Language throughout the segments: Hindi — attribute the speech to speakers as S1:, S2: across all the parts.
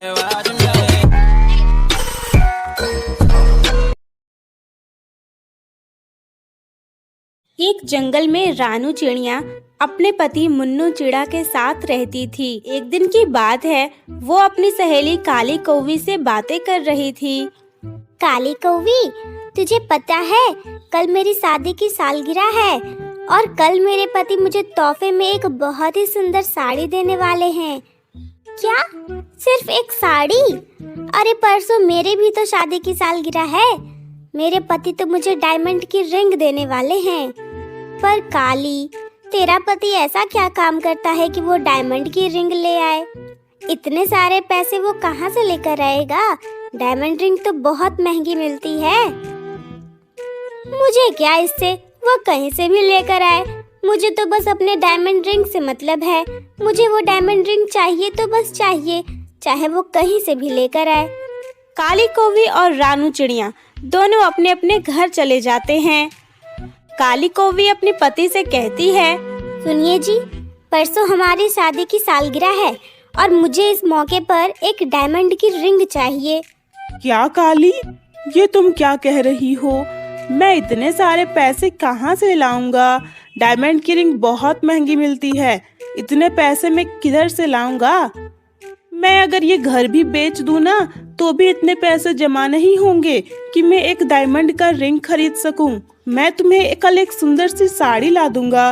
S1: एक जंगल में रानू चिड़िया अपने पति मुन्नू चिड़ा के साथ रहती थी। एक दिन की बात है, वो अपनी सहेली काली कौवी से बातें कर रही थी।
S2: काली कौवी, तुझे पता है कल मेरी शादी की सालगिरह है और कल मेरे पति मुझे तोहफे में एक बहुत ही सुंदर साड़ी देने वाले हैं। क्या? सिर्फ एक साड़ी? अरे परसों मेरे भी तो शादी की सालगिरह है। मेरे पति तो मुझे डायमंड की रिंग देने वाले हैं। पर काली, तेरा पति ऐसा क्या काम करता है कि वो डायमंड की रिंग ले आए? इतने सारे पैसे वो कहाँ से लेकर आएगा? डायमंड रिंग तो बहुत महंगी मिलती है। मुझे क्या इससे, वो कहीं से भी लेकर आए। मुझे तो बस अपने डायमंड रिंग से मतलब है। मुझे वो डायमंड रिंग चाहिए तो बस चाहिए, चाहे वो कहीं से भी लेकर आए।
S1: काली कौवी और रानू चिड़िया दोनों अपने अपने घर चले जाते हैं। काली कौवी अपने पति से कहती है,
S2: सुनिए जी, परसों हमारी शादी की सालगिरह है और मुझे इस मौके पर एक डायमंड की रिंग चाहिए।
S3: क्या काली, ये तुम क्या कह रही हो? मैं इतने सारे पैसे कहाँ से लाऊंगा? डायमंड की रिंग बहुत महंगी मिलती है। इतने पैसे मैं किधर से लाऊंगा? मैं अगर ये घर भी बेच दूं ना तो भी इतने पैसे जमा नहीं होंगे कि मैं एक डायमंड का रिंग खरीद सकूं। मैं तुम्हें कल एक सुंदर सी साड़ी ला दूंगा।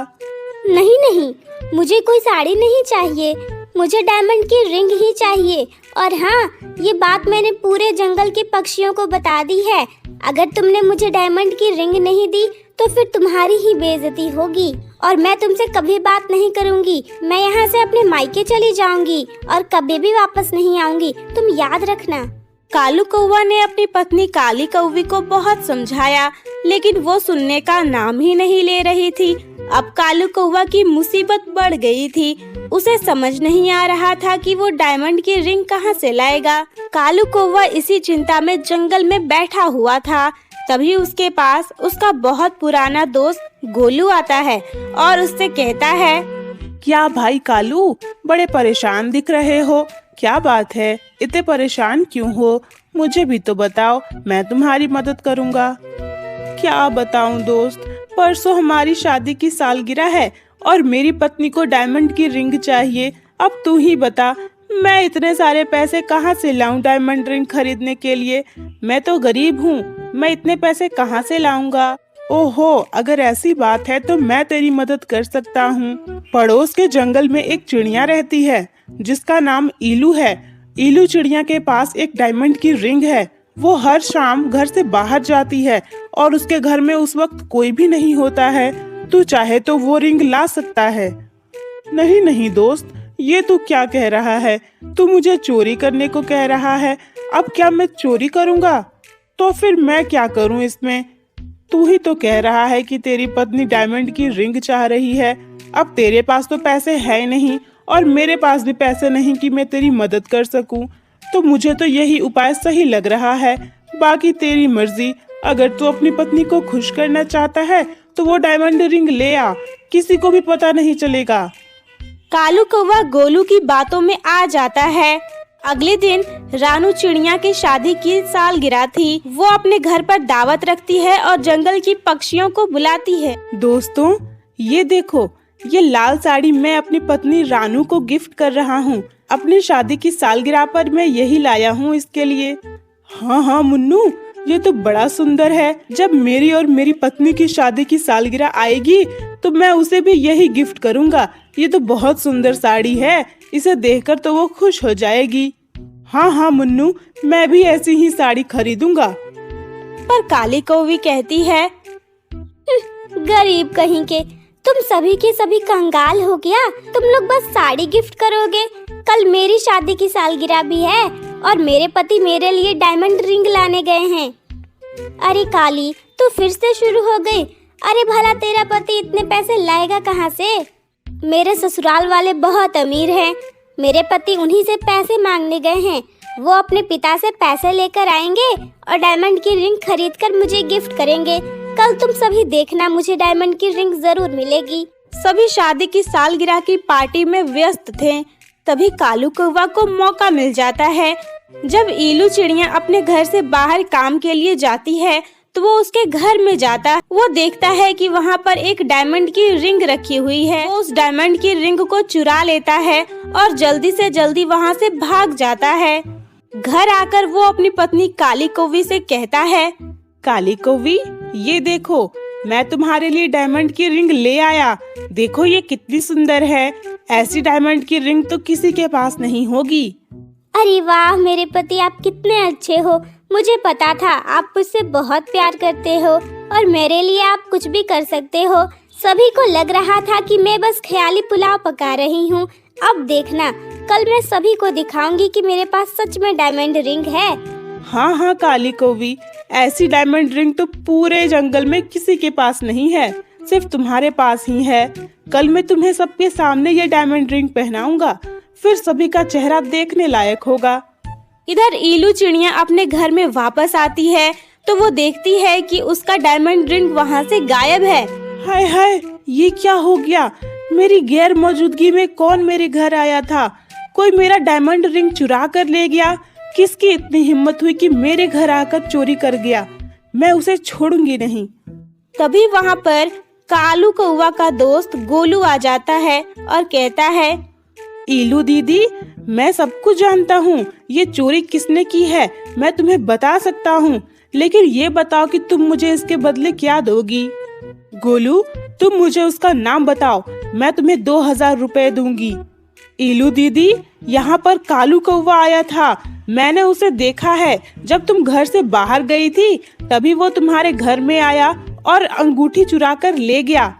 S2: नहीं नहीं, मुझे कोई साड़ी नहीं चाहिए, मुझे डायमंड की रिंग ही चाहिए। और हाँ, ये बात मैंने पूरे जंगल के पक्षियों को बता दी है। अगर तुमने मुझे डायमंड की रिंग नहीं दी तो फिर तुम्हारी ही बेइज्जती होगी और मैं तुमसे कभी बात नहीं करूंगी। मैं यहाँ से अपने मायके चली जाऊंगी और कभी भी वापस नहीं आऊंगी, तुम याद रखना।
S1: कालू कौवा ने अपनी पत्नी काली कौवी को बहुत समझाया, लेकिन वो सुनने का नाम ही नहीं ले रही थी। अब कालू कौवा की मुसीबत बढ़ गई थी। उसे समझ नहीं आ रहा था कि वो डायमंड की रिंग कहाँ से लाएगा। कालू कौवा इसी चिंता में जंगल में बैठा हुआ था। तभी उसके पास उसका बहुत पुराना दोस्त गोलू आता है और उससे कहता है,
S3: क्या भाई कालू, बड़े परेशान दिख रहे हो? क्या बात है, इतने परेशान क्यों हो? मुझे भी तो बताओ, मैं तुम्हारी मदद करूँगा। क्या बताऊँ दोस्त, परसों हमारी शादी की सालगिरह है और मेरी पत्नी को डायमंड की रिंग चाहिए। अब तू ही बता, मैं इतने सारे पैसे कहाँ से लाऊं डायमंड रिंग खरीदने के लिए? मैं तो गरीब हूँ, मैं इतने पैसे कहाँ से लाऊंगा? ओहो, अगर ऐसी बात है तो मैं तेरी मदद कर सकता हूँ। पड़ोस के जंगल में एक चिड़िया रहती है जिसका नाम ईलू है। ईलू चिड़िया के पास एक डायमंड की रिंग है। वो हर शाम घर से बाहर जाती है और उसके घर में उस वक्त कोई भी नहीं होता है। तू चाहे तो वो रिंग ला सकता है। नहीं नहीं दोस्त, ये तू क्या कह रहा है? तू मुझे चोरी करने को कह रहा है। अब क्या मैं चोरी करूँगा? तो फिर मैं क्या करूँ इसमें? तू ही तो कह रहा है कि तेरी पत्नी डायमंड की रिंग चाह रही है। अब तेरे पास तो पैसे है नहीं और मेरे पास भी पैसे नहीं कि मैं तेरी मदद कर सकूं। तो मुझे तो यही उपाय सही लग रहा है। बाकी तेरी मर्जी, अगर तू अपनी पत्नी को खुश करना चाहता है तो वो डायमंड रिंग ले आ, किसी को भी पता नहीं चलेगा।
S1: कालू कौवा गोलू की बातों में आ जाता है। अगले दिन रानू चिड़िया की शादी की सालगिरह थी। वो अपने घर पर दावत रखती है और जंगल की पक्षियों को बुलाती है।
S3: दोस्तों, ये देखो, ये लाल साड़ी मैं अपनी पत्नी रानू को गिफ्ट कर रहा हूँ। अपनी शादी की सालगिरह पर मैं यही लाया हूँ इसके लिए। हाँ हाँ मुन्नू, ये तो बड़ा सुंदर है। जब मेरी और मेरी पत्नी की शादी की सालगिरह आएगी तो मैं उसे भी यही गिफ्ट करूँगा। ये तो बहुत सुंदर साड़ी है, इसे देखकर तो वो खुश हो जाएगी। हाँ हाँ मुन्नू, मैं भी ऐसी ही साड़ी खरीदूंगा।
S1: पर काली कौवी कहती है,
S2: गरीब कहीं के, तुम सभी के सभी कंगाल हो गया। तुम लोग बस साड़ी गिफ्ट करोगे। कल मेरी शादी की सालगिरह भी है और मेरे पति मेरे लिए डायमंड रिंग लाने गए हैं। अरे काली, तू फिर से शुरू हो गई। अरे भला तेरा पति इतने पैसे लाएगा कहाँ से? मेरे ससुराल वाले बहुत अमीर हैं। मेरे पति उन्हीं से पैसे मांगने गए हैं। वो अपने पिता से पैसे लेकर आएंगे और डायमंड की रिंग खरीद कर मुझे गिफ्ट करेंगे। कल तुम सभी देखना, मुझे डायमंड की रिंग जरूर मिलेगी।
S1: सभी शादी की सालगिरह की पार्टी में व्यस्त थे। तभी कालू कौवा को मौका मिल जाता है। जब इलू चिड़िया अपने घर से बाहर काम के लिए जाती है तो वो उसके घर में जाता है। वो देखता है कि वहाँ पर एक डायमंड की रिंग रखी हुई है। वो उस डायमंड की रिंग को चुरा लेता है और जल्दी से जल्दी वहाँ से भाग जाता है। घर आकर वो अपनी पत्नी काली कौवी से कहता है,
S3: काली कौवी, ये देखो, मैं तुम्हारे लिए डायमंड की रिंग ले आया। देखो ये कितनी सुंदर है। ऐसी डायमंड की रिंग तो किसी के पास नहीं होगी।
S2: अरे वाह मेरे पति, आप कितने अच्छे हो। मुझे पता था आप मुझसे बहुत प्यार करते हो और मेरे लिए आप कुछ भी कर सकते हो। सभी को लग रहा था कि मैं बस ख्याली पुलाव पका रही हूँ। अब देखना, कल मैं सभी को दिखाऊंगी कि मेरे पास सच में डायमंड रिंग है।
S3: हाँ हाँ काली कौवी, ऐसी डायमंड रिंग तो पूरे जंगल में किसी के पास नहीं है, सिर्फ तुम्हारे पास ही है। कल मैं तुम्हें सबके सामने ये डायमंड रिंग पहनाऊंगा, फिर सभी का चेहरा देखने लायक होगा।
S1: इधर इलू चिड़िया अपने घर में वापस आती है तो वो देखती है कि उसका डायमंड रिंग वहाँ से गायब है।
S3: हाय हाय, ये क्या हो गया? मेरी गैर मौजूदगी में कौन मेरे घर आया था? कोई मेरा डायमंड रिंग चुरा कर ले गया। किसकी इतनी हिम्मत हुई कि मेरे घर आकर चोरी कर गया? मैं उसे छोड़ूंगी नहीं।
S1: तभी वहाँ पर कालू कौवा का दोस्त गोलू आ जाता है और कहता है,
S3: इलू दीदी, मैं सब कुछ जानता हूँ। ये चोरी किसने की है मैं तुम्हें बता सकता हूँ, लेकिन ये बताओ कि तुम मुझे इसके बदले क्या दोगी। गोलू, तुम मुझे उसका नाम बताओ, मैं तुम्हें 2000 रुपए दूंगी। इलू दीदी, यहाँ पर कालू कौवा आया था, मैंने उसे देखा है। जब तुम घर से बाहर गई थी तभी वो तुम्हारे घर में आया और अंगूठी चुरा कर ले गया।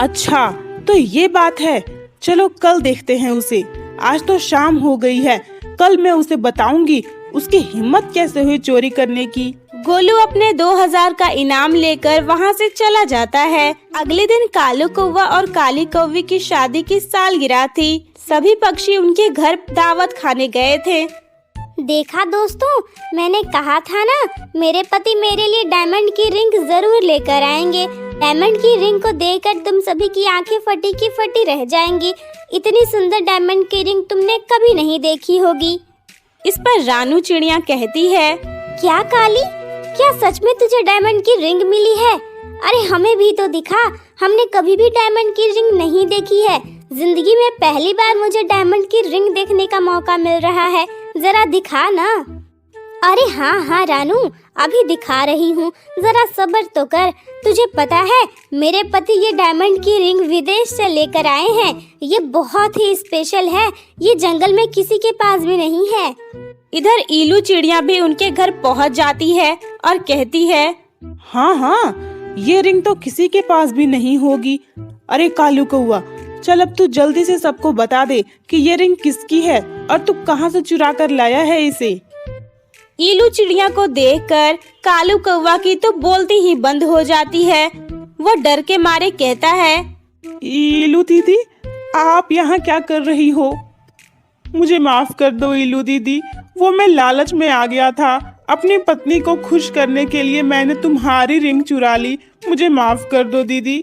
S3: अच्छा, तो ये बात है। चलो कल देखते हैं उसे। आज तो शाम हो गई है, कल मैं उसे बताऊंगी उसकी हिम्मत कैसे हुई चोरी करने की।
S1: गोलू अपने 2000 का इनाम लेकर वहाँ से चला जाता है। अगले दिन कालू कौवा और काली कौवी की शादी की सालगिरह थी। सभी पक्षी उनके घर दावत खाने गए थे।
S2: देखा दोस्तों, मैंने कहा था ना, मेरे पति मेरे लिए डायमंड की रिंग जरूर लेकर आएंगे। डायमंड की रिंग को देखकर तुम सभी की आंखें फटी की फटी रह जाएंगी। इतनी सुंदर डायमंड की रिंग तुमने कभी नहीं देखी होगी।
S1: इस पर रानू चिड़िया कहती है,
S2: क्या काली, क्या सच में तुझे डायमंड की रिंग मिली है? अरे हमें भी तो दिखा, हमने कभी भी डायमंड की रिंग नहीं देखी है। जिंदगी में पहली बार मुझे डायमंड की रिंग देखने का मौका मिल रहा है, जरा दिखा ना। अरे हाँ हाँ रानू, अभी दिखा रही हूँ, जरा सब्र तो कर। तुझे पता है, मेरे पति ये डायमंड की रिंग विदेश से लेकर आए हैं। ये बहुत ही स्पेशल है, ये जंगल में किसी के पास भी नहीं है।
S1: इधर इलू चिड़िया भी उनके घर पहुँच जाती है और कहती है,
S3: हाँ हाँ, ये रिंग तो किसी के पास भी नहीं होगी। अरे कालू कौवा, चल अब तू जल्दी से सबको बता दे कि ये रिंग किसकी है और तू कहाँ से चुरा कर लाया है इसे।
S1: इलू चिड़िया को देखकर कालू कौवा की तो बोलती ही बंद हो जाती है। वो डर के मारे कहता है,
S3: इलू दीदी, आप यहाँ क्या कर रही हो? मुझे माफ कर दो इलू दीदी, वो मैं लालच में आ गया था। अपनी पत्नी को खुश करने के लिए मैंने तुम्हारी रिंग चुरा ली। मुझे माफ कर दो दीदी।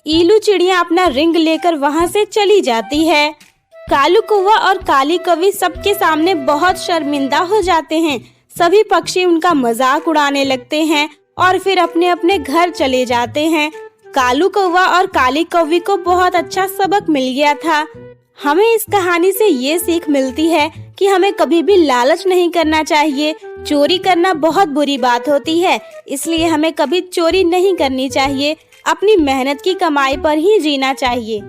S1: इलू चिड़िया अपना रिंग लेकर वहाँ से चली जाती है। कालू कौवा और काली कौवी सबके सामने बहुत शर्मिंदा हो जाते हैं। सभी पक्षी उनका मजाक उड़ाने लगते हैं और फिर अपने अपने घर चले जाते हैं। कालू कौवा और काली कौवी को बहुत अच्छा सबक मिल गया था। हमें इस कहानी से ये सीख मिलती है कि हमें कभी भी लालच नहीं करना चाहिए। चोरी करना बहुत बुरी बात होती है, इसलिए हमें कभी चोरी नहीं करनी चाहिए। अपनी मेहनत की कमाई पर ही जीना चाहिए।